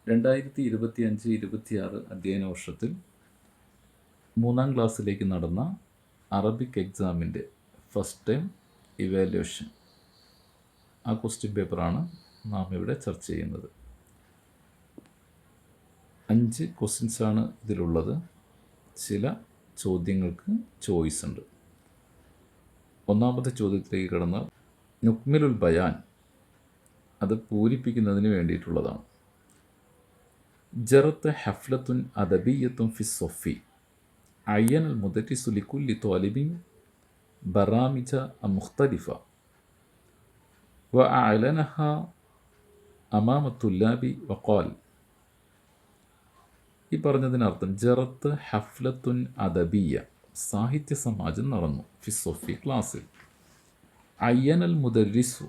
2025-26 അധ്യയന വർഷത്തിൽ 3ാം ക്ലാസ്സിലേക്ക് നടന്ന അറബിക് എക്സാമിൻ്റെ ഫസ്റ്റ് ടൈം ഇവാലുവേഷൻ, ആ ക്വസ്റ്റ്യൻ പേപ്പറാണ് നാം ഇവിടെ ചർച്ച ചെയ്യുന്നത്. 5 ക്വസ്റ്റ്യൻസാണ് ഇതിലുള്ളത്. ചില ചോദ്യങ്ങൾക്ക് ചോയ്സ് ഉണ്ട്. ഒന്നാമത്തെ ചോദ്യത്തിലേക്ക് കടന്നാൽ നുക്മിലുൽ ബയാൻ, അത് പൂരിപ്പിക്കുന്നതിന് വേണ്ടിയിട്ടുള്ളതാണ്. ജറത്ത് ഹഫ്ലത്തുൻ അദബിയ്യത്തുൻ ഫി സൊഫി അയ്യൻ അൽ മുദരിസു ലികുല്ലി ത്വാലിബിൻ ബറാമിജ മുഖ്തലിഫ വ അഅലനഹ അമാമ തുല്ലാബി വഖാൽ. ഈ പറഞ്ഞതിനർത്ഥം ജറത്ത് ഹഫ്ലത്തുൻ അദബിയ, സാഹിത്യ സമാജം നടന്നു, ഫി സൊഫി ക്ലാസ്സിൽ. അയ്യൻ അൽ മുദരിസു,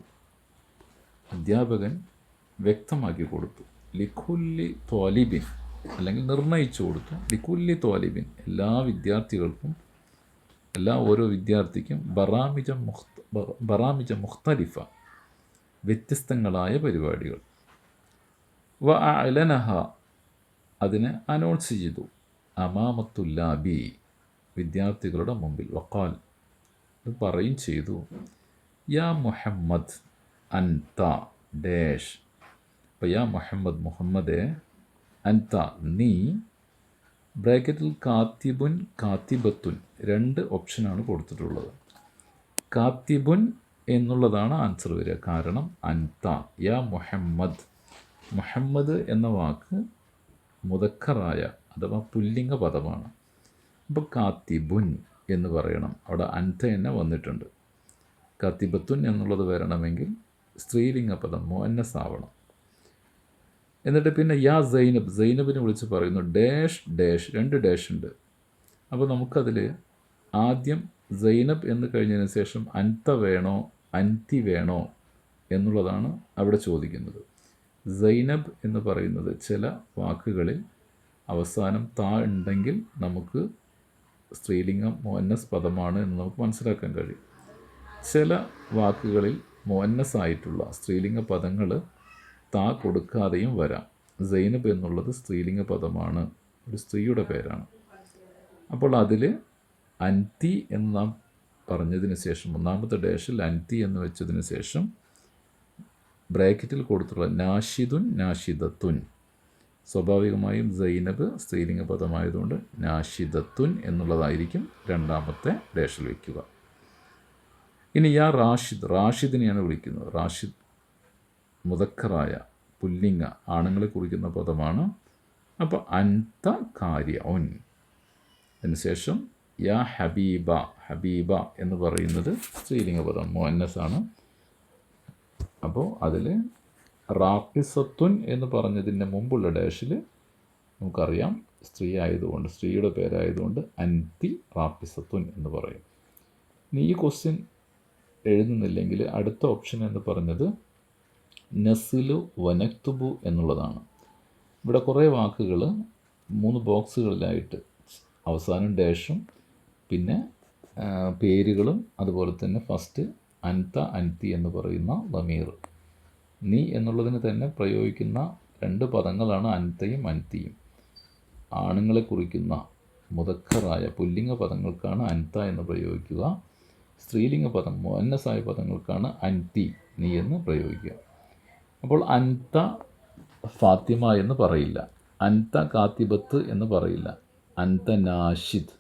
അധ്യാപകൻ വ്യക്തമാക്കി കൊടുത്തു, ലിഖുല്ലി ത്വാലിബിൻ, അല്ലെങ്കിൽ നിർണയിച്ചു കൊടുത്തു, ലിഖുല്ലി ത്വാലിബിൻ, എല്ലാ വിദ്യാർത്ഥികൾക്കും, ഓരോ വിദ്യാർത്ഥിക്കും ബറാമിജ മുഖ്തലിഫ, വ്യത്യസ്തങ്ങളായ പരിപാടികൾ. വ അഅലനഹ, അതിനെ അനൗൺസ് ചെയ്തു, അമാമത്തുല്ലാബി, വിദ്യാർത്ഥികളുടെ മുമ്പിൽ. വഖാൽ, ഇത് പറയും ചെയ്തു, യാ മുഹമ്മദ് അൻത ഡാഷ്. അപ്പോൾ യാ മുഹമ്മദ്, മുഹമ്മദേ, അൻത നീ, ബ്രാക്കറ്റിൽ കാത്തിബുൻ കാത്തിബത്തുൻ, 2 ഓപ്ഷനാണ് കൊടുത്തിട്ടുള്ളത്. കാത്തിബുൻ എന്നുള്ളതാണ് ആൻസർ വരിക. കാരണം അൻത, യാ മുഹമ്മദ്, മുഹമ്മദ് എന്ന വാക്ക് മുദക്കറായ അഥവാ പുല്ലിംഗ പദമാണ്. അപ്പോൾ കാത്തിബുൻ എന്ന് പറയണം. അവിടെ അൻത തന്നെ വന്നിട്ടുണ്ട്. കാത്തിബത്തുൻ എന്നുള്ളത് വരണമെങ്കിൽ സ്ത്രീലിംഗ പദം മുഅന്നസ് ആവണം. എന്നിട്ട് പിന്നെ യാ സൈനബ്, സൈനബിനെ വിളിച്ച് പറയുന്നു ഡാഷ് ഡാഷ്, 2 ഡാഷ് ഉണ്ട്. അപ്പോൾ നമുക്കതിൽ ആദ്യം സൈനബ് എന്ന് കഴിഞ്ഞതിന് ശേഷം അൻത വേണോ അൻതി വേണോ എന്നുള്ളതാണ് അവിടെ ചോദിക്കുന്നത്. സൈനബ് എന്ന് പറയുന്നത് ചില വാക്കുകളിൽ അവസാനം താ ഉണ്ടെങ്കിൽ നമുക്ക് സ്ത്രീലിംഗം മുഅന്നസ് പദമാണ് എന്ന് നമുക്ക് മനസ്സിലാക്കാൻ കഴിയും. ചില വാക്കുകളിൽ മുഅന്നസ് ആയിട്ടുള്ള സ്ത്രീലിംഗ പദങ്ങൾ താ കൊടുക്കാതെയും വരാം. സൈനബ് എന്നുള്ളത് സ്ത്രീലിംഗ പദമാണ്, ഒരു സ്ത്രീയുടെ പേരാണ്. അപ്പോൾ അതിൽ അൻതി എന്ന് നാം പറഞ്ഞതിന് ശേഷം, ഒന്നാമത്തെ ഡാഷിൽ അൻതി എന്ന് വെച്ചതിന് ശേഷം ബ്രാക്കറ്റിൽ കൊടുത്തുള്ള നാഷിദുൻ നാഷിദത്തുൻ, സ്വാഭാവികമായും സൈനബ് സ്ത്രീലിംഗ പദമായതുകൊണ്ട് നാഷിദത്തുൻ എന്നുള്ളതായിരിക്കും രണ്ടാമത്തെ ഡാഷിൽ വയ്ക്കുക. ഇനി യാ റാഷിദ്, റാഷിദിനെയാണ് വിളിക്കുന്നത്. റാഷിദ് മുദക്കറായ പുല്ലിംഗ, ആണുങ്ങളെ കുറിക്കുന്ന പദമാണ്. അപ്പോൾ അൻത കാര്യഉൻ. അതിനുശേഷം യാ ഹബീബ, ഹബീബ എന്ന് പറയുന്നത് സ്ത്രീലിംഗ പദം, മുഅന്നസാണ്. അപ്പോൾ അതിൽ റാഖിസത്തുൻ എന്ന് പറഞ്ഞതിൻ്റെ മുമ്പുള്ള ഡാഷിൽ നമുക്കറിയാം സ്ത്രീ ആയതുകൊണ്ട്, സ്ത്രീയുടെ പേരായതുകൊണ്ട് അൻതി റാഖിസത്തുൻ എന്ന് പറയും. ഇനി ഈ ക്വസ്റ്റ്യൻ എഴുതുന്നില്ലെങ്കിൽ അടുത്ത ഓപ്ഷൻ എന്ന് പറഞ്ഞത് നസിലു വനക്തുബു എന്നുള്ളതാണ്. ഇവിടെ കുറേ വാക്കുകൾ 3 ബോക്സുകളിലായിട്ട് അവസാനം ഡാഷും പിന്നെ പേരുകളും അതുപോലെ തന്നെ ഫസ്റ്റ് അൻത അൻതി എന്ന് പറയുന്ന ദമീർ, നീ എന്നുള്ളതിന് തന്നെ പ്രയോഗിക്കുന്ന 2 പദങ്ങളാണ് അൻതയും അൻതിയും. ആണുങ്ങളെ കുറിക്കുന്ന മുദക്കറായ പുല്ലിംഗ പദങ്ങൾക്കാണ് അൻത എന്ന് പ്രയോഗിക്കുക. സ്ത്രീലിംഗ പദം മുഅന്നസായ പദങ്ങൾക്കാണ് അൻതി, നീ എന്ന് പ്രയോഗിക്കുക. അപ്പോൾ അൻത ഫാത്തിമ എന്ന് പറയില്ല, അൻത കാത്തിബത്ത് എന്ന് പറയില്ല, അൻത നാഷിദ്,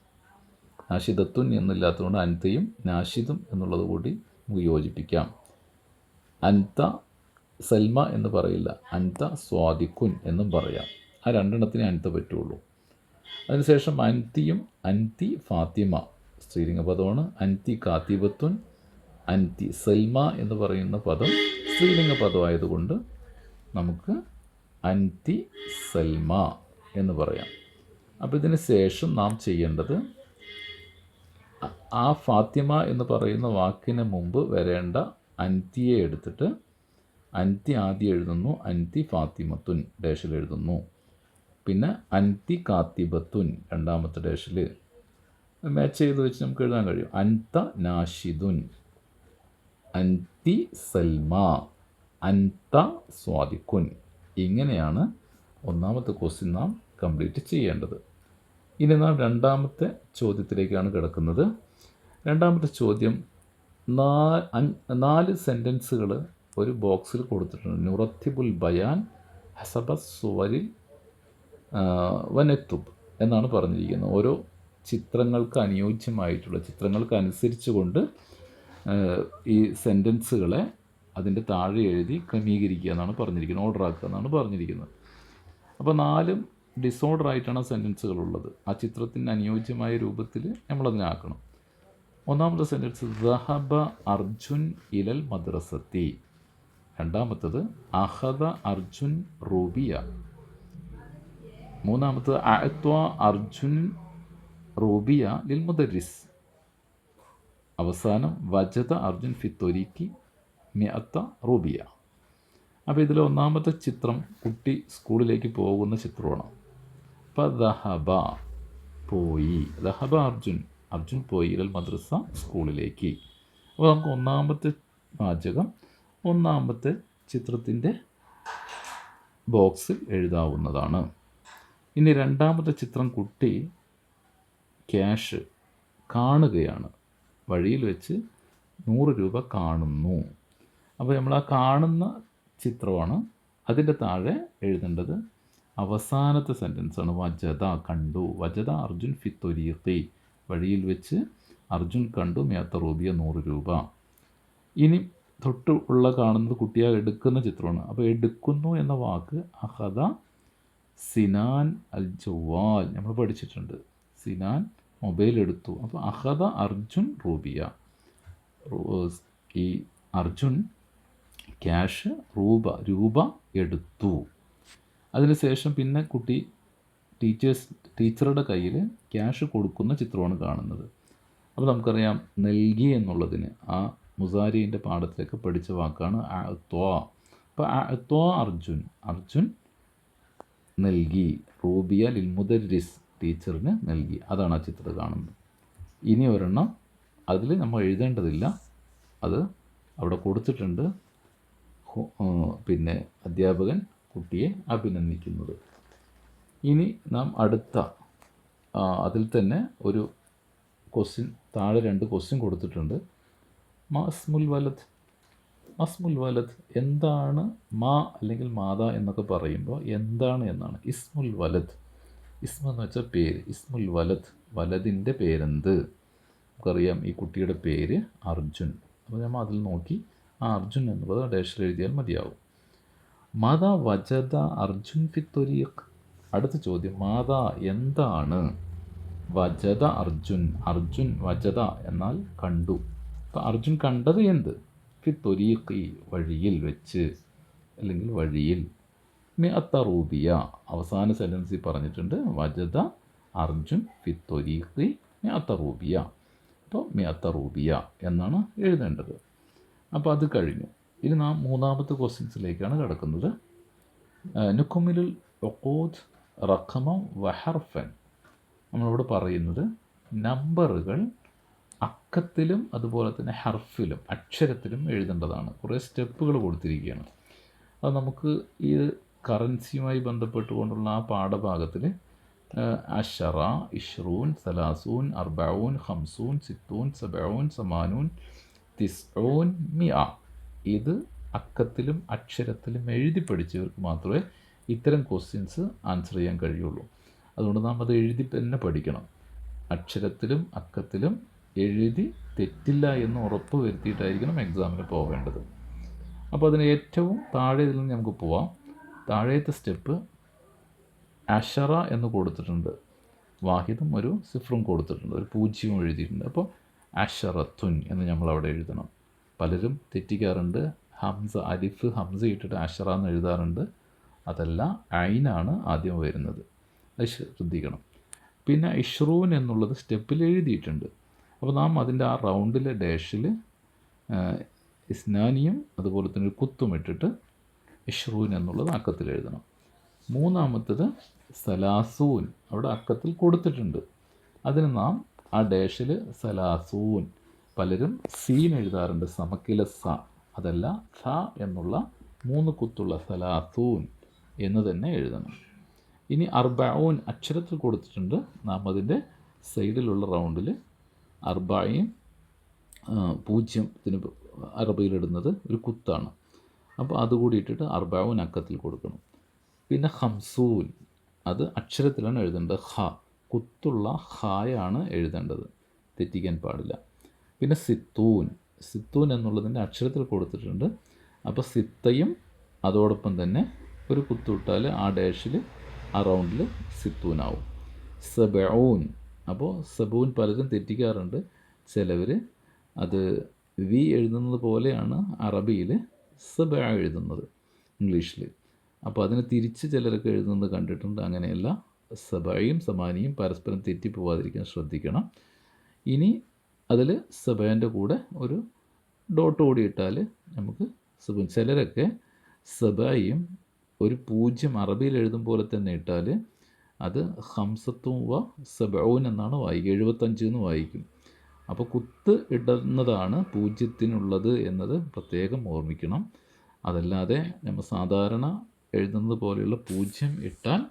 നാഷിദത്തുൻ എന്നില്ലാത്തതുകൊണ്ട് അൻതയും നാഷിദും എന്നുള്ളത് കൂടി നമുക്ക് യോജിപ്പിക്കാം. അൻത സൽമ എന്ന് പറയില്ല, അൻത സ്വാദിഖുൻ എന്നും പറയാം. ആ 2 എണ്ണത്തിനെ അൻത പറ്റുള്ളൂ. അതിനുശേഷം അൻതിയും, അൻതി ഫാത്തിമ സ്ത്രീലിംഗ പദമാണ്, അൻതി കാത്തിബത്തുൻ, അൻതി സൽമ എന്ന് പറയുന്ന പദം സ്ത്രീലിംഗ പദമായതുകൊണ്ട് നമുക്ക് അൻതി സൽമ എന്ന് പറയാം. അപ്പോൾ ഇതിന് ശേഷം നാം ചെയ്യേണ്ടത് ആ ഫാത്തിമ എന്ന് പറയുന്ന വാക്കിന് മുമ്പ് വരേണ്ട അൻതിയെ എടുത്തിട്ട് അൻതി ആദ്യം എഴുതുന്നു, അൻതി ഫാത്തിമത്തുൻ ഡാഷിൽ എഴുതുന്നു. പിന്നെ അൻതി കാത്തിബത്തുൻ രണ്ടാമത്തെ ഡാഷിൽ മാച്ച് ചെയ്ത് വെച്ച് നമുക്ക് എഴുതാൻ കഴിയും. അൻത നാഷിദുൻ, അൻതി സൽമ, അൻത സ്വാദിഖുൻ. ഇങ്ങനെയാണ് ഒന്നാമത്തെ ക്വസ്റ്റ്യൻ നാം കംപ്ലീറ്റ് ചെയ്യേണ്ടത്. ഇനി നാം രണ്ടാമത്തെ ചോദ്യത്തിലേക്കാണ് കിടക്കുന്നത്. രണ്ടാമത്തെ ചോദ്യം 4 സെൻറ്റൻസുകൾ ഒരു ബോക്സിൽ കൊടുത്തിട്ടുണ്ട്. നുറത്തിബുൽ ബയാൻ ഹസബ സുവരിൽ വനത്തുബ് എന്നാണ് പറഞ്ഞിരിക്കുന്നത്. ഓരോ ചിത്രങ്ങൾക്ക് അനുയോജ്യമായിട്ടുള്ള ചിത്രങ്ങൾക്ക് അനുസരിച്ച് കൊണ്ട് ഈ സെൻറ്റൻസുകളെ അതിൻ്റെ താഴെ എഴുതി ക്രമീകരിക്കുക എന്നാണ് പറഞ്ഞിരിക്കുന്നത്, ഓർഡർ ആക്കുക എന്നാണ് പറഞ്ഞിരിക്കുന്നത്. അപ്പോൾ 4 ഡിസോർഡർ ആയിട്ടാണ് സെൻറ്റൻസുകളുള്ളത്. ആ ചിത്രത്തിന് അനുയോജ്യമായ രൂപത്തിൽ നമ്മളതിനെ ആക്കണം. ഒന്നാമത്തെ സെൻറ്റൻസ് ദഹബ അർജുൻ ഇലൽ മദ്രസത്തി. രണ്ടാമത്തത് അഹദ അർജുൻ റൂബിയ. മൂന്നാമത്തത് അഅ്ത്വ അർജുൻ റൂബിയ ലിൽ മുദരിസ്. അവസാനം വജദ അർജുൻ ഫിത്തൊരിക്ക് മിഅത്ത റൂബിയ. അപ്പോൾ ഇതിൽ ഒന്നാമത്തെ ചിത്രം കുട്ടി സ്കൂളിലേക്ക് പോകുന്ന ചിത്രമാണ്. അപ്പോൾ ദഹബ പോയി, ദഹബ അർജുൻ പോയി ഇലൽ മദ്രസ സ്കൂളിലേക്ക്. അപ്പോൾ നമുക്ക് ഒന്നാമത്തെ വാചകം ഒന്നാമത്തെ ചിത്രത്തിൻ്റെ ബോക്സിൽ എഴുതാവുന്നതാണ്. ഇനി രണ്ടാമത്തെ ചിത്രം കുട്ടി ക്യാഷ് കാണുകയാണ്, വഴിയിൽ വെച്ച് 100 രൂപ കാണുന്നു. അപ്പോൾ നമ്മൾ ആ കാണുന്ന ചിത്രമാണ്. അതിൻ്റെ താഴെ എഴുതേണ്ടത് അവസാനത്തെ സെൻറ്റൻസാണ്. വജദ കണ്ടു, വജദ അർജുൻ ഫിത്തൊരീഖി, വഴിയിൽ വെച്ച് അർജുൻ കണ്ടു മിഅത്ത റൂബിയ 100 രൂപ. ഇനി തൊട്ട് ഉള്ള കാണുന്നത് കുട്ടിയെ എടുക്കുന്ന ചിത്രമാണ്. അപ്പോൾ എടുക്കുന്നു എന്ന വാക്ക് അഹദ സിനാൻ അൽ ജവാൽ നമ്മൾ പഠിച്ചിട്ടുണ്ട്. സിനാൻ മൊബൈൽ എടുത്തു. അപ്പോൾ അഹദ അർജുൻ റൂബിയ, ഈ അർജുൻ ക്യാഷ് രൂപ എടുത്തു. അതിനുശേഷം പിന്നെ കുട്ടി ടീച്ചറുടെ കയ്യിൽ ക്യാഷ് കൊടുക്കുന്ന ചിത്രമാണ് കാണുന്നത്. അപ്പോൾ നമുക്കറിയാം നൽകി എന്നുള്ളതിന് ആ മുസാരിൻ്റെ പാഠത്തിലേക്ക് പഠിച്ച വാക്കാണ് അഅ്ത്വ. അപ്പോൾ അഅ്ത്വ അർജുൻ നൽകി, റൂബിയ ലിൽ മുദരിസ് ടീച്ചറിന് നൽകി. അതാണ് ആ ചിത്രം കാണുന്നത്. ഇനി ഒരെണ്ണം അതിൽ നമ്മൾ എഴുതേണ്ടതില്ല, അത് അവിടെ കൊടുത്തിട്ടുണ്ട്. പിന്നെ അധ്യാപകൻ കുട്ടിയെ അഭിനന്ദിക്കുന്നത്. ഇനി നാം അടുത്ത അതിൽ തന്നെ ഒരു ക്വസ്റ്റ്യൻ, താഴെ 2 ക്വസ്റ്റ്യൻ കൊടുത്തിട്ടുണ്ട്. മസ്മുൽ വലദ് എന്താണ്? മാ അല്ലെങ്കിൽ മാതാ എന്നൊക്കെ പറയുമ്പോൾ എന്താണ് എന്നാണ്. ഇസ്മുൽ വലദ്, ഇസ്മ എന്ന് വെച്ചാൽ പേര്. ഇസ്മുൽ വലദിൻ്റെ പേരെന്ത്? നമുക്കറിയാം ഈ കുട്ടിയുടെ പേര് അർജുൻ. അപ്പോൾ നമ്മൾ അതിൽ നോക്കി ആ അർജുൻ എന്നുള്ളത് ഡാഷിൽ എഴുതിയാൽ മതിയാവും. മാതാ വജദ അർജുൻ ഫിത്തൊരീഖ്. അടുത്ത ചോദ്യം മാതാ എന്താണ്? വജദ അർജുൻ വജദ എന്നാൽ കണ്ടു. അപ്പോൾ അർജുൻ കണ്ടത് എന്ത്? ഫിത്തൊരീഖി വഴിയിൽ വെച്ച് അല്ലെങ്കിൽ വഴിയിൽ. മിഅത്ത റൂബിയ അവസാന സെൻറ്റൻസിൽ പറഞ്ഞിട്ടുണ്ട് വജദ അർജുൻ ഫിത്തൊരീഖി മിഅത്ത റൂബിയ. അപ്പോൾ മിഅത്ത റൂബിയ എന്നാണ് എഴുതേണ്ടത്. അപ്പോൾ അത് കഴിഞ്ഞു. ഇനി നാം മൂന്നാമത്തെ ക്വസ്റ്റ്യൻസിലേക്കാണ് കിടക്കുന്നത്. നുക്കുമിലുൽ ഉഖൂദ് റഖമം വഹർഫൻ. നമ്മളിവിടെ പറയുന്നത് നമ്പറുകൾ അക്കത്തിലും അതുപോലെ തന്നെ ഹർഫിലും അക്ഷരത്തിലും എഴുതേണ്ടതാണ്. കുറേ സ്റ്റെപ്പുകൾ കൊടുത്തിരിക്കുകയാണ്. അത് നമുക്ക് ഈ കറൻസിയുമായി ബന്ധപ്പെട്ടുകൊണ്ടുള്ള ആ പാഠഭാഗത്തിൽ അഷറ, ഇഷ്റൂൻ, സലാസൂൻ, അർബഊൻ, ഖംസൂൻ, സിത്തൂൻ, സബഊൻ, സമാനൂൻ, തിസ്ഊൻ, മിഅ. ഇത് അക്കത്തിലും അക്ഷരത്തിലും എഴുതി പഠിച്ചവർക്ക് മാത്രമേ ഇത്തരം ക്വസ്റ്റ്യൻസ് ആൻസർ ചെയ്യാൻ കഴിയുള്ളൂ. അതുകൊണ്ട് നാം അത് എഴുതി തന്നെ പഠിക്കണം. അക്ഷരത്തിലും അക്കത്തിലും എഴുതി തെറ്റില്ല എന്ന് ഉറപ്പ് വരുത്തിയിട്ടായിരിക്കണം എക്സാമിന് പോകേണ്ടത്. അപ്പോൾ അതിന് ഏറ്റവും താഴെ ഇതിൽ നിന്ന് നമുക്ക് പോവാം. താഴത്തെ സ്റ്റെപ്പ് അഷറ എന്ന് കൊടുത്തിട്ടുണ്ട്, വാഹിദും ഒരു സിഫറും കൊടുത്തിട്ടുണ്ട്, ഒരു 0 എഴുതിയിട്ടുണ്ട്. അപ്പോൾ അഷറത്തുൻ എന്ന് നമ്മൾ അവിടെ എഴുതണം. പലരും തെറ്റിക്കാറുണ്ട്, അലിഫ് ഹംസ ഇട്ടിട്ട് അഷറ എന്ന് എഴുതാറുണ്ട്. അതല്ല, ഐനാണ് ആദ്യം വരുന്നത്, അത് ശ്രദ്ധിക്കണം. പിന്നെ ഇഷ്റൂൻ എന്നുള്ളത് സ്റ്റെപ്പിൽ എഴുതിയിട്ടുണ്ട്. അപ്പോൾ നാം അതിൻ്റെ ആ റൗണ്ടിലെ ഡാഷിൽ ഇസ്നാനിയും അതുപോലെ തന്നെ ഒരു കുത്തും ഇട്ടിട്ട് ഇഷ്റൂൻ എന്നുള്ളത് അക്കത്തിൽ എഴുതണം. മൂന്നാമത്തത് സലാസൂൻ അവിടെ അക്കത്തിൽ കൊടുത്തിട്ടുണ്ട്. അതിന് നാം ആ ഡാഷിൽ സലാസൂൻ, പലരും സീൻ എഴുതാറുണ്ട്, സമക്കില സ, അതല്ല സ എന്നുള്ള 3 കുത്തുള്ള സലാസൂൻ എന്ന് തന്നെ എഴുതണം. ഇനി അർബഊൻ അക്ഷരത്തിൽ കൊടുത്തിട്ടുണ്ട്. നാം അതിൻ്റെ സൈഡിലുള്ള റൗണ്ടിൽ അർബഈൻ 0 അറബിയിലിടുന്നത് ഒരു കുത്താണ്. അപ്പോൾ അതുകൂടി ഇട്ടിട്ട് അർബഊൻ അക്കത്തിൽ കൊടുക്കണം. പിന്നെ ഹംസൂൻ അത് അക്ഷരത്തിലാണ് എഴുതേണ്ടത്. കുത്തുള്ള ഹായാണ് എഴുതേണ്ടത്, തെറ്റിക്കാൻ പാടില്ല. പിന്നെ സിത്തൂൻ എന്നുള്ളതിൻ്റെ അക്ഷരത്തിൽ കൊടുത്തിട്ടുണ്ട്. അപ്പോൾ സിത്തയും അതോടൊപ്പം തന്നെ ഒരു കുത്തുവിട്ടാൽ ആ ഡാഷിൽ ആ റൗണ്ടിൽ സിത്തൂനാവും. സബഊൻ, അപ്പോൾ സബൂൻ പലരും തെറ്റിക്കാറുണ്ട്. ചിലവർ അത് വി എഴുതുന്നത് പോലെയാണ് അറബിയിൽ സബ എഴുതുന്നത് ഇംഗ്ലീഷിൽ. അപ്പോൾ അതിനെ തിരിച്ച് ചിലരൊക്കെ എഴുതുന്നത് കണ്ടിട്ടുണ്ട്. അങ്ങനെയല്ല, സബയും സമാനിയും പരസ്പരം തെറ്റിപ്പോവാതിരിക്കാൻ ശ്രദ്ധിക്കണം. ഇനി അതിൽ സബേൻ്റെ കൂടെ ഒരു ഡോട്ട് കൂടി ഇട്ടാൽ നമുക്ക് സബൂൻ. ചിലരൊക്കെ സബയും ഒരു 0 അറബിയിൽ എഴുതും പോലെ തന്നെ ഇട്ടാൽ അത് ഹംസത്തും സബഊൻ എന്നാണ് വായിക്കുക, 75 എന്ന് വായിക്കും. അപ്പോൾ കുത്ത് ഇടുന്നതാണ് 0 എന്നത് പ്രത്യേകം ഓർമ്മിക്കണം. അതല്ലാതെ നമ്മൾ സാധാരണ എഴുതുന്നത് പോലെയുള്ള 0 ഇട്ടാൽ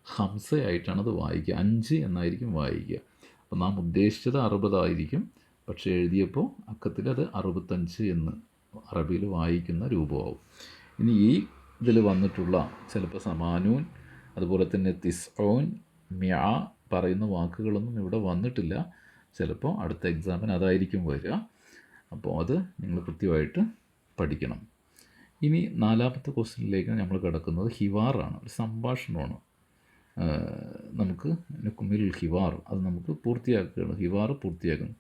ഹംസയായിട്ടാണത് വായിക്കുക, 5 എന്നായിരിക്കും വായിക്കുക. അപ്പോൾ നാം ഉദ്ദേശിച്ചത് 60 ആയിരിക്കും, പക്ഷേ എഴുതിയപ്പോൾ അക്കത്തിൽ അത് 65 എന്ന് അറബിയിൽ വായിക്കുന്ന രൂപമാവും. ഇനി ഈ ഇതിൽ വന്നിട്ടുള്ള ചിലപ്പോൾ സമാനൂൻ, അതുപോലെ തന്നെ തിസ്ഊൻ, മ്യാ പറയുന്ന വാക്കുകളൊന്നും ഇവിടെ വന്നിട്ടില്ല. ചിലപ്പോൾ അടുത്ത എക്സാമിന് അതായിരിക്കും വരിക. അപ്പോൾ അത് നിങ്ങൾ കൃത്യമായിട്ട് പഠിക്കണം. ഇനി 4ാമത്തെ ക്വസ്റ്റ്യനിലേക്ക് നമ്മൾ കിടക്കുന്നത് ഹിവാറാണ്, ഒരു സംഭാഷണമാണ്. നമുക്ക് കുമിൽ ഹിവാർ അത് നമുക്ക് പൂർത്തിയാക്കുകയാണ്. ഹിവാർ പൂർത്തിയാക്കുന്നു.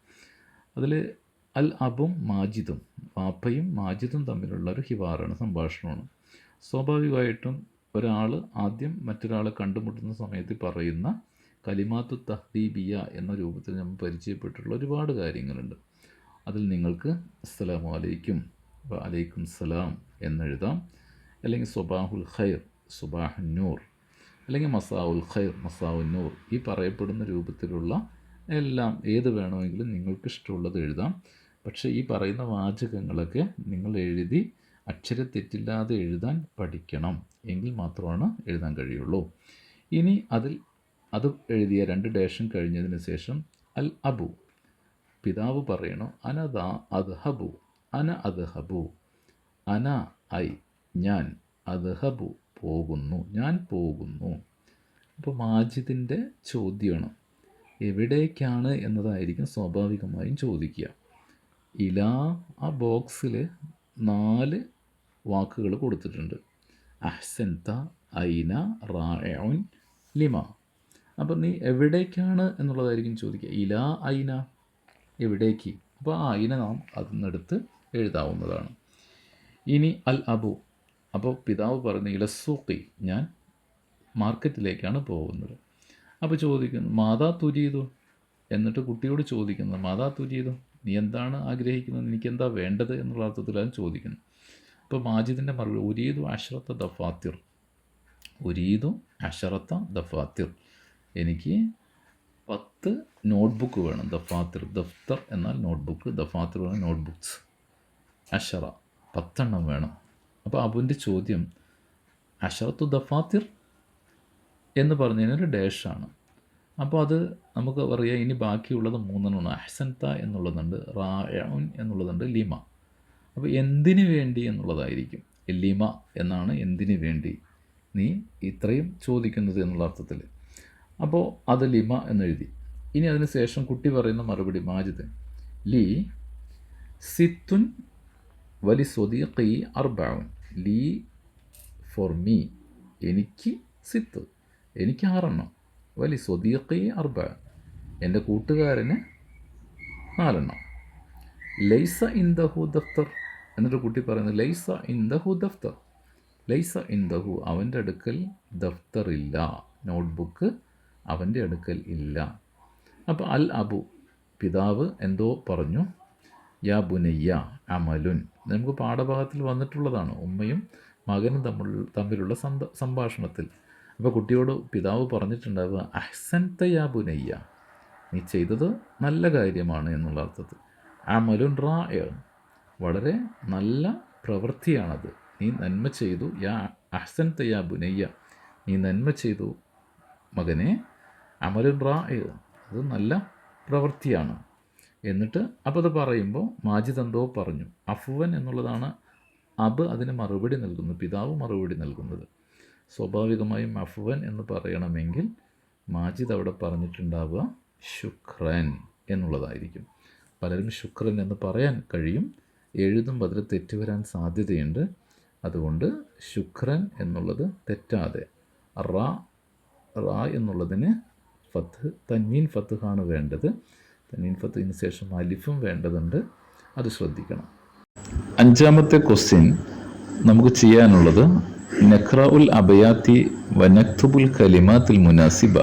അതിൽ അൽ അബും മാജിദും, പാപ്പയും മാജിദും തമ്മിലുള്ള ഒരു ഹിവാറാണ്, സംഭാഷണമാണ്. സ്വാഭാവികമായിട്ടും ഒരാൾ ആദ്യം മറ്റൊരാളെ കണ്ടുമുട്ടുന്ന സമയത്ത് പറയുന്ന കലിമാത്തു തഹ്ദീബിയ എന്ന രൂപത്തിൽ നമ്മൾ പരിചയപ്പെട്ടിട്ടുള്ള ഒരുപാട് കാര്യങ്ങളുണ്ട്. അതിൽ നിങ്ങൾക്ക് അസ്സലാമു അലൈക്കും, വഅലൈക്കും സലാം എന്നെഴുതാം. അല്ലെങ്കിൽ സ്വബാഹുൽ ഖൈർ, സുബാഹുൻ നൂർ, അല്ലെങ്കിൽ മസാഉൽ ഖൈർ, മസാഉൻ നൂർ. ഈ പറയപ്പെടുന്ന രൂപത്തിലുള്ള എല്ലാം ഏത് വേണമെങ്കിലും നിങ്ങൾക്ക് ഇഷ്ടമുള്ളത് എഴുതാം. പക്ഷേ ഈ പറയുന്ന വാചകങ്ങളൊക്കെ നിങ്ങൾ എഴുതി അക്ഷരത്തെറ്റില്ലാതെ എഴുതാൻ പഠിക്കണം. എങ്കിൽ മാത്രമാണ് എഴുതാൻ കഴിയുള്ളൂ. ഇനി അത് എഴുതിയ 2 ഡാഷൻ കഴിഞ്ഞതിന് ശേഷം അൽ അബു, പിതാവ് പറയണു അന അദ്ഹബു, അന അദ്ഹബു, അന ഐ ഞാൻ, അദ്ഹബു പോകുന്നു, ഞാൻ പോകുന്നു. അപ്പോൾ മാജിദിൻ്റെ ചോദ്യമാണ്, എവിടേക്കാണ് എന്നതായിരിക്കും സ്വാഭാവികമായും ചോദിക്കുക. ആ ബോക്സിൽ 4 വാക്കുകൾ കൊടുത്തിട്ടുണ്ട്. അഹ്സൻത, ഐന, റാഇഉൻ, ലിമ. അപ്പം നീ എവിടേക്കാണ് എന്നുള്ളതായിരിക്കും ചോദിക്കുക. ഐന, എവിടേക്ക്. അപ്പോൾ ആ ഐന നാം അതിനെടുത്ത് എഴുതാവുന്നതാണ്. ഇനി അൽ അബു, അപ്പോൾ പിതാവ് പറയുന്ന ഇലസൂക്കി, ഞാൻ മാർക്കറ്റിലേക്കാണ് പോകുന്നത്. അപ്പോൾ ചോദിക്കുന്നു മാതാ തുരീതു, എന്നിട്ട് കുട്ടിയോട് ചോദിക്കുന്നത് മാതാ തുരീതു, നീ എന്താണ് ആഗ്രഹിക്കുന്നത്, എനിക്കെന്താ വേണ്ടത് എന്നുള്ള അർത്ഥത്തിലാണ് ചോദിക്കുന്നത്. അപ്പോൾ മാജിദിൻ്റെ മറുപടി ഉരീദു അശ്റത്ത ദഫാത്തിർ, ഉരീദു അശ്റത്ത ദഫാത്തിർ, എനിക്ക് 10 നോട്ട്ബുക്ക് വേണം. ദഫാത്തിർ, ദഫ്തർ എന്നാൽ നോട്ട്ബുക്ക്, ദഫാത്തിർ വേണം നോട്ട്ബുക്സ്. അഷറ 10 വേണം. അപ്പോൾ അബുവിൻ്റെ ചോദ്യം അഷറത്തു ദഫാത്തിർ എന്ന് പറഞ്ഞതിനൊരു ഡാഷാണ്. അപ്പോൾ അത് നമുക്ക് പറയാം. ഇനി ബാക്കിയുള്ളത് 3 അഹ്സൻത എന്നുള്ളതുണ്ട്, റാഇഉൻ എന്നുള്ളതുണ്ട്, ലിമ. അപ്പോൾ എന്തിനു വേണ്ടി എന്നുള്ളതായിരിക്കും. ലിമ എന്നാണ് എന്തിനു വേണ്ടി നീ ഇത്രയും ചോദിക്കുന്നത് എന്നുള്ള അർത്ഥത്തിൽ. അപ്പോൾ അത് ലിമ എന്നെഴുതി. ഇനി അതിന് ശേഷം കുട്ടി പറയുന്ന മറുപടി മാജിദ് ലീ സിത്തുൻ വലി സ്വദീഖി അർബഉൻ, ലീ ഫോർ മീ, എനിക്ക് സിത്ത്, എനിക്ക് 6, വലി സ്വദീഖി അർബഉൻ, എൻ്റെ കൂട്ടുകാരന് 4. ലൈസ ഇൻദഹു ദഫ്തർ, എന്നിട്ട് കുട്ടി പറയുന്നത് ലൈസ ഇൻദഹു ദഫ്തർ, ലൈസ ഇൻദഹു, അവൻ്റെ അടുക്കൽ ദഫ്തർ ഇല്ല, നോട്ട്ബുക്ക് അവൻ്റെ അടുക്കൽ ഇല്ല. അപ്പോൾ അൽ അബു, പിതാവ് എന്തോ പറഞ്ഞു. യാ ബുനയ്യ അമലുൻ, നമുക്ക് പാഠഭാഗത്തിൽ വന്നിട്ടുള്ളതാണ്, ഉമ്മയും മകനും തമ്മിലുള്ള സംഭാഷണത്തിൽ. അപ്പോൾ കുട്ടിയോട് പിതാവ് പറഞ്ഞിട്ടുണ്ടാവുക അഹ്സൻത യാ ബുനയ്യ, നീ ചെയ്തത് നല്ല കാര്യമാണ് എന്നുള്ള അർത്ഥത്തിൽ. അമലുൻ റാഇ, വളരെ നല്ല പ്രവൃത്തിയാണത്, നീ നന്മ ചെയ്തു. യാ അഹ്സൻത യാ ബുനയ്യ, നീ നന്മ ചെയ്തു മകനെ, അമലുൻ റാഇ, അത് നല്ല പ്രവൃത്തിയാണ്. എന്നിട്ട് അപ്പോൾ അത് പറയുമ്പോൾ മാജിദ് എന്തോ പറഞ്ഞു. അഫ്വൻ എന്നുള്ളതാണ് അതിന് മറുപടി നൽകുന്നത്, പിതാവ് മറുപടി നൽകുന്നത്. സ്വാഭാവികമായും അഫ്വൻ എന്ന് പറയണമെങ്കിൽ മാജിദ് അവിടെ പറഞ്ഞിട്ടുണ്ടാവുക ശുക്രൻ എന്നുള്ളതായിരിക്കും. പലരും ശുക്രൻ എന്ന് പറയാൻ കഴിയും, എഴുതുമ്പോൾ അതിൽ തെറ്റ് വരാൻ സാധ്യതയുണ്ട്. അതുകൊണ്ട് ശുക്രൻ എന്നുള്ളത് തെറ്റാതെ റാ എന്നുള്ളതിന് ഫത്ത്, തൻവീൻ ഫത്ത്ഹാണ് വേണ്ടത്. തൻവീൻ ഫത്തിന് ശേഷം അലിഫും വേണ്ടതുണ്ട്, അത് ശ്രദ്ധിക്കണം. 5ാമത്തെ ക്വസ്റ്റ്യൻ നമുക്ക് ചെയ്യാനുള്ളത് നഖ്റഉൽ അബയാത്തി വനക്തുബുൽ കലിമാത്തിൽ മുനാസിബ.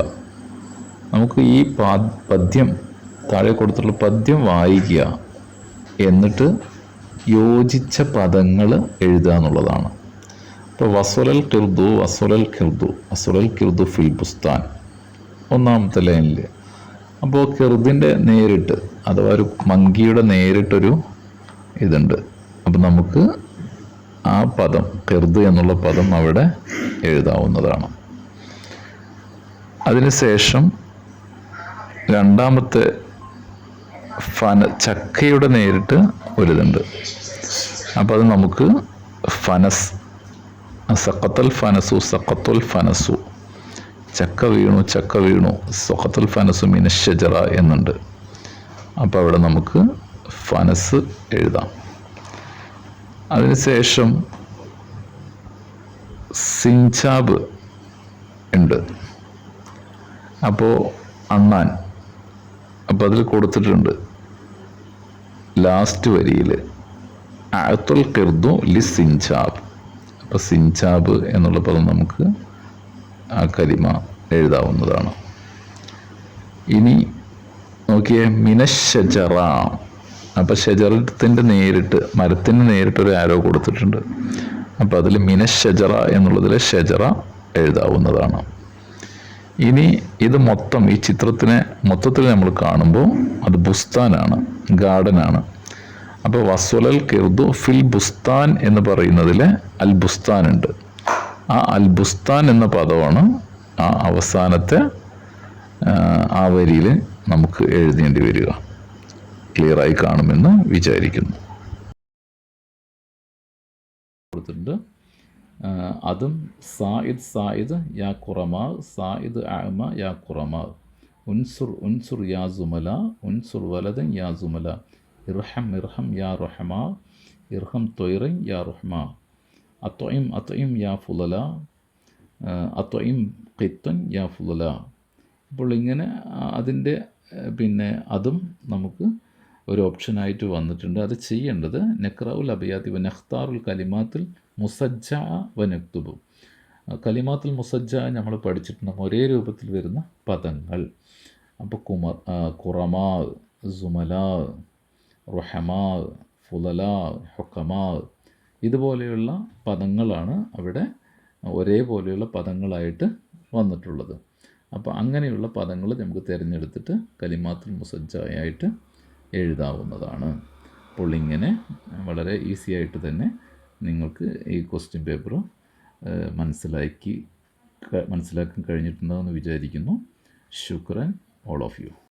നമുക്ക് ഈ പദ്യം, താഴെ കൊടുത്തിട്ടുള്ള പദ്യം വായിക്കുക, എന്നിട്ട് യോജിച്ച പദങ്ങൾ എഴുതുക എന്നുള്ളതാണ്. ഇപ്പോൾ വസ്വലൽ കിർദു ഫിൽ ബുസ്താൻ, ഒന്നാമത്തെ ലൈനിൽ. അപ്പോൾ കിർദിൻ്റെ നേരിട്ട്, അഥവാ ഒരു മങ്കിയുടെ നേരിട്ടൊരു ഇതുണ്ട്. അപ്പോൾ നമുക്ക് ആ പദം, കിർദ് എന്നുള്ള പദം അവിടെ എഴുതാവുന്നതാണ്. അതിനുശേഷം രണ്ടാമത്തെ ചക്കയുടെ നേരിട്ട് ഒരിതുണ്ട്. അപ്പോൾ അത് നമുക്ക് ഫനസ്, സഖത്തുൽ ഫനസു, ചക്ക വീണു, സഖത്തുൽ ഫനസു മിനശ്ശജറ എന്നുണ്ട്. അപ്പോൾ അവിടെ നമുക്ക് ഫനസ് എഴുതാം. അതിനുശേഷം സിഞ്ചാബ് ഉണ്ട്. അപ്പോൾ അണ്ണാൻ, അപ്പോൾ അതിൽ കൊടുത്തിട്ടുണ്ട് ലാസ്റ്റ് വരിയിൽ അഅത്തുൽ ഖിർദു ലി സിഞ്ചാബ്. അപ്പോൾ സിഞ്ചാബ് എന്നുള്ള പദം നമുക്ക് ആ കലിമ എഴുതാവുന്നതാണ്. ഇനി നോക്കിയേ, മിനശ്ശജറ. അപ്പോൾ ഷജറത്തിൻ്റെ നേരിട്ട്, മരത്തിന് നേരിട്ടൊരു ആരോ കൊടുത്തിട്ടുണ്ട്. അപ്പോൾ അതിൽ മിനശ്ശജറ എന്നുള്ളതിൽ ഷജറ എഴുതാവുന്നതാണ്. ഇനി ഇത് മൊത്തം, ഈ ചിത്രത്തിനെ മൊത്തത്തിൽ നമ്മൾ കാണുമ്പോൾ അത് ബുസ്താനാണ്, ഗാർഡനാണ്. അപ്പോൾ വസ്വലൽ കിർദു ഫിൽ ബുസ്താൻ എന്ന് പറയുന്നതിൽ അൽ ബുസ്താൻ ഉണ്ട്. ആ അൽ ബുസ്താൻ എന്ന പദമാണ് ആ അവസാനത്തെ ആ വരിയിൽ നമുക്ക് എഴുതേണ്ടി വരിക. ക്ലിയറായി കാണുമെന്ന് വിചാരിക്കുന്നു. കൊടുത്തിട്ടുണ്ട്. അതും സായിദ് യാ ഖുറമാ, സായിദ് അഅമ യാ ഖുറമാ, ഉൻസുർ യാ സുമല, ഉൻസുർ വലദൻ യാ സുമല, ഇർഹം യാ റഹ്മാ, ഇർഹം തൊയ്റൻ യാ റഹ്മാ, അത്വഇം യാ ഫുലല, അത്വഇം ഖിത്തൻ യാ ഫുലല. അപ്പോൾ ഇങ്ങനെ അതിൻ്റെ അതും നമുക്ക് ഒരു ഓപ്ഷനായിട്ട് വന്നിട്ടുണ്ട്. അത് ചെയ്യേണ്ടത് നഖ്റഉൽ അബയാത്തി വ നഖ്താറുൽ കലിമാത്തുൽ മുസജ്ജ വ നക്തുബു. കലിമാത്തുൽ മുസജ്ജ നമ്മൾ പഠിച്ചിട്ടുണ്ട്, ഒരേ രൂപത്തിൽ വരുന്ന പദങ്ങൾ. അപ്പോൾ ഖുറമാ, സുമലാ, റുഹമാ, ഫുലലാ, ഹുക്കമാ, ഇതുപോലെയുള്ള പദങ്ങളാണ് അവിടെ ഒരേപോലെയുള്ള പദങ്ങളായിട്ട് വന്നിട്ടുള്ളത്. അപ്പോൾ അങ്ങനെയുള്ള പദങ്ങൾ നമുക്ക് തിരഞ്ഞെടുത്തിട്ട് കലിമാത്തുൽ മുസജ്ജയായിട്ട് എഴുതാവുന്നതാണ്. അപ്പോൾ ഇങ്ങനെ വളരെ ഈസി ആയിട്ട് തന്നെ നിങ്ങൾക്ക് ഈ ക്വസ്റ്റ്യൻ പേപ്പർ മനസ്സിലാക്കാൻ കഴിഞ്ഞിട്ടുണ്ടാവുമെന്ന് വിചാരിക്കുന്നു. ശുക്രൻ ഓൾ ഓഫ് യു.